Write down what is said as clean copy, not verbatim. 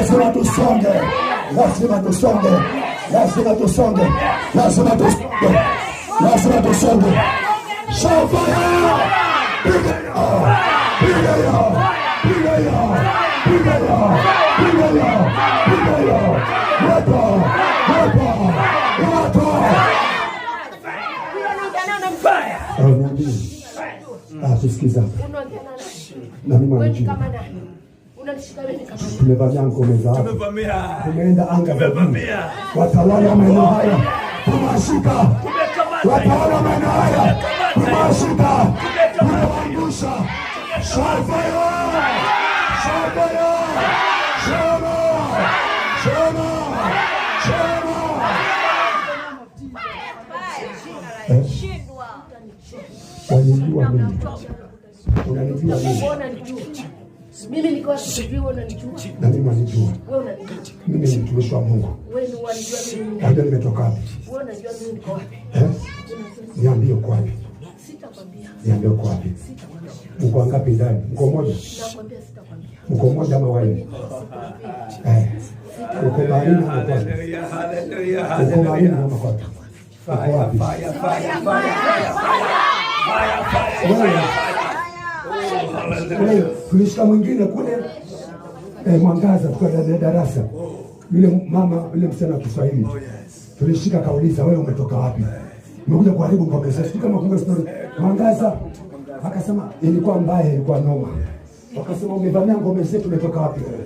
Lazima tusonge. Lazima tusonge. Lazima tusonge. Lazima tusonge. Lazima tusonge. Shofaya! Piga yo! Piga yo! Piga yo! Piga yo! Piga yo! Piga yo! Moto! Moto! Moto! Tusikiza. Na mimi mwanangu. Tumevamia ngome zao. Tumeenda anga. Watawala maeneo haya. Tumashika. Watawala maeneo haya. Tumashika. Tumewaangusha. Shofaya! Shofaya! Shoma! Shoma! Shoma! Wanijua mimi. Unanijua mimi. Mimi niko sijui unanijua. Na mimi wanijua. Wewe unanijua. Mimi ni mtumishi wa Mungu. Wewe ni wanijua mimi. Ndio nimetoka wapi? Wewe unajua mimi niko wapi? Niambie uko wapi? Sitakwambia. Niambie uko wapi? Mko wangapi ndani? Mko mmoja? Nakwambia sitakwambia. Mko mmoja ama wale? Uko baharini ama kwa? Uko baharini ama kwa? Uko wapi? Wewe tulishika mwingine kule Mwangaza kwa darasa. Yule mama, yule msichana wa Kiswahili. Tulishika kauliza, wewe umetoka wapi? Umekuja kuharibu ngome zetu kama kumbe story. Mwangaza akasema ilikuwa mbaya, ilikuwa noma. Wakasema umevamia ngome zetu, umetoka wapi wewe?